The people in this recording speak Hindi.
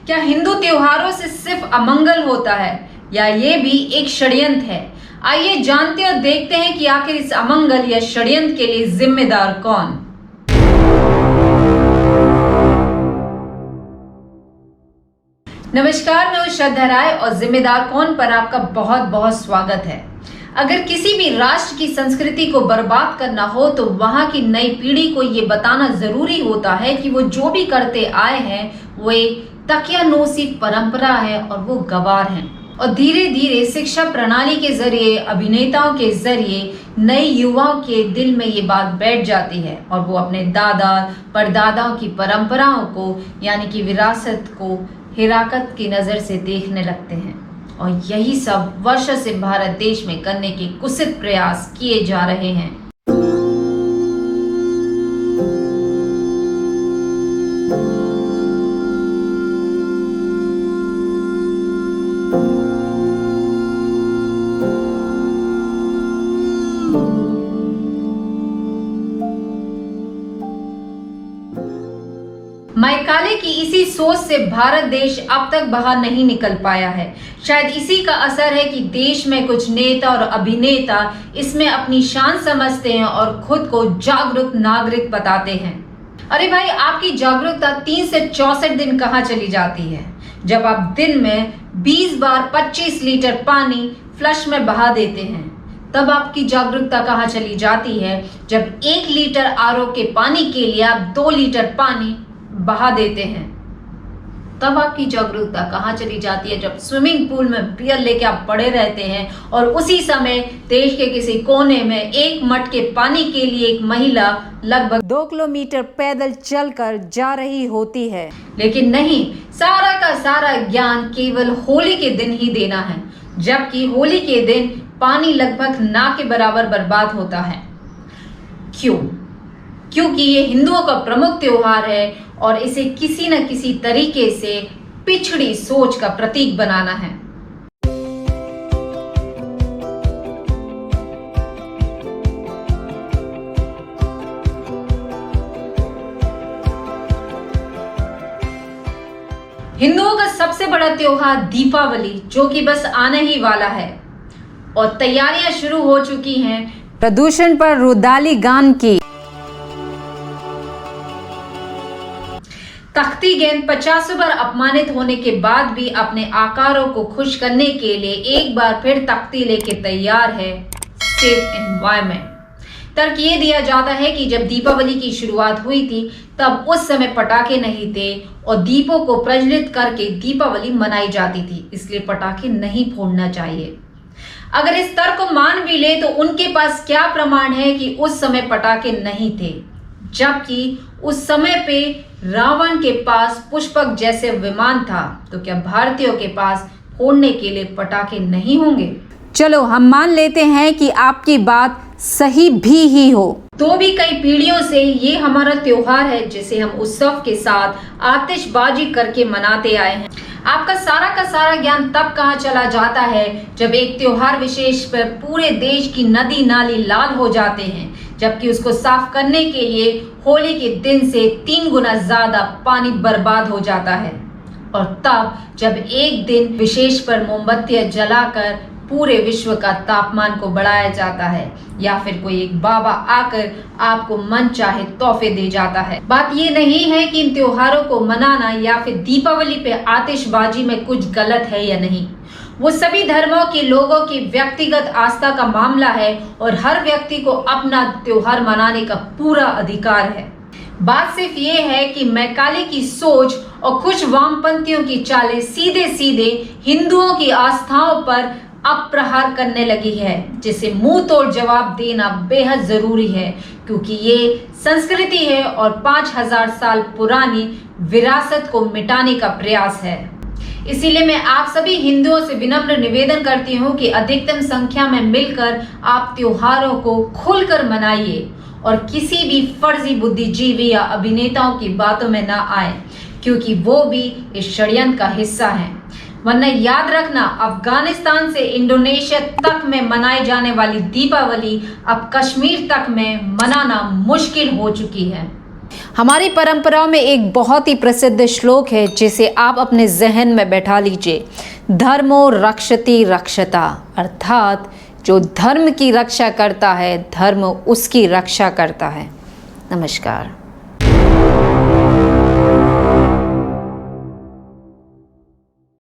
क्या हिंदू त्योहारों से सिर्फ अमंगल होता है या ये भी एक षड्यंत्र है? आइए जानते और देखते हैं कि आखिर इस अमंगल या षड्यंत्र के लिए जिम्मेदार कौन। नमस्कार, मैं हूं श्रद्धा राय और जिम्मेदार कौन पर आपका बहुत बहुत स्वागत है। अगर किसी भी राष्ट्र की संस्कृति को बर्बाद करना हो तो वहां की नई पीढ़ी को ये बताना जरूरी होता है कि वो जो भी करते आए हैं वो एक तकियानोसी परंपरा है और वो गवार हैं। और धीरे धीरे शिक्षा प्रणाली के जरिए, अभिनेताओं के जरिए नए युवाओं के दिल में ये बात बैठ जाती है और वो अपने दादा परदादाओं की परंपराओं को यानी कि विरासत को हिराकत की नजर से देखने लगते हैं। और यही सब वर्षों से भारत देश में करने के कुत्सित प्रयास किए जा रहे हैं। मैकाले की इसी सोच से भारत देश अब तक बाहर नहीं निकल पाया है। शायद इसी का असर है कि देश में कुछ नेता और अभिनेता इसमें अपनी शान समझते हैं और खुद को जागरूक नागरिक बताते हैं। अरे भाई, आपकी जागरूकता 3 से 64 दिन कहाँ चली जाती है? जब आप दिन में 20 बार 25 लीटर पानी फ्लश में बहा देते हैं, तब आपकी जागरूकता कहाँ चली जाती है? जब 1 लीटर आरओ के पानी के लिए आप 2 लीटर पानी बहा देते हैं, तब आपकी जागरूकता कहाँ चली जाती है? जब स्विमिंग पूल में बियर लेके आप पड़े रहते हैं और उसी समय देश के किसी कोने में 1 मटके पानी के लिए एक महिला लगभग 2 किलोमीटर पैदल चलकर जा रही होती है। लेकिन नहीं, सारा का सारा ज्ञान केवल होली के दिन ही देना है, जबकि होली के दिन पानी लगभग ना के बराबर बर्बाद होता है। क्यों? क्योंकि ये हिंदुओं का प्रमुख त्योहार है और इसे किसी न किसी तरीके से पिछड़ी सोच का प्रतीक बनाना है। हिंदुओं का सबसे बड़ा त्योहार दीपावली, जो कि बस आने ही वाला है और तैयारियां शुरू हो चुकी हैं प्रदूषण पर रुदाली गान की। तख्ती गेंद 50 बार अपमानित होने के बाद भी अपने आकारों को खुश करने के लिए एक बार फिर तख्ती लेके तैयार है सेफ एनवायरनमेंट। तर्क ये दिया जाता है कि जब दीपावली की शुरुआत हुई थी तब उस समय पटाखे नहीं थे और दीपों को प्रज्वलित करके दीपावली मनाई जाती थी, इसलिए पटाखे नहीं फोड़ना चाहिए। अगर इस तर्क को मान भी ले तो उनके पास क्या प्रमाण है कि उस समय पटाखे नहीं थे, जबकि उस समय पे रावण के पास पुष्पक जैसे विमान था? तो क्या भारतीयों के पास फोड़ने के लिए पटाखे नहीं होंगे? चलो हम मान लेते हैं कि आपकी बात सही भी ही हो, तो भी कई पीढ़ियों से ये हमारा त्योहार है जिसे हम उत्सव के साथ आतिशबाजी करके मनाते आए हैं। आपका सारा का सारा ज्ञान तब कहाँ चला जाता है जब एक त्योहार विशेष पर पूरे देश की नदी नाली लाल हो जाते हैं, जबकि उसको साफ करने के लिए होली के दिन से 3 गुना ज्यादा पानी बर्बाद हो जाता है। और तब जब एक दिन विशेष पर मोमबत्तियां जलाकर पूरे विश्व का तापमान को बढ़ाया जाता है, या फिर कोई एक बाबा आकर आपको मन चाहे तोहफे दे जाता है। बात ये नहीं है कि इन त्योहारों को मनाना या फिर दीपावली पे आतिशबाजी में कुछ गलत है या नहीं। वो सभी धर्मों के लोगों की व्यक्तिगत आस्था का मामला है और हर व्यक्ति को अपना त्योहार मनाने का पूरा अधिकार है। बात सिर्फ ये है कि मैकाले की सोच और कुछ वामपंथियों की चालें सीधे सीधे हिंदुओं की आस्थाओं पर अप्रहार करने लगी है, जिसे मुंह तोड़ जवाब देना बेहद जरूरी है, क्योंकि ये संस्कृति है और 5000 साल पुरानी विरासत को मिटाने का प्रयास है। इसीलिए मैं आप सभी हिंदुओं से विनम्र निवेदन करती हूँ कि अधिकतम संख्या में मिलकर आप त्योहारों को खुलकर मनाइए और किसी भी फर्जी बुद्धिजीवी या अभिनेताओं की बातों में ना आए, क्योंकि वो भी इस षड्यंत्र का हिस्सा हैं। वरना याद रखना, अफगानिस्तान से इंडोनेशिया तक में मनाई जाने वाली दीपावली अब कश्मीर तक में मनाना मुश्किल हो चुकी है। हमारी परंपराओं में एक बहुत ही प्रसिद्ध श्लोक है जिसे आप अपने जहन में बैठा लीजिए, धर्मो रक्षति रक्षता, अर्थात जो धर्म की रक्षा करता है धर्म उसकी रक्षा करता है। नमस्कार।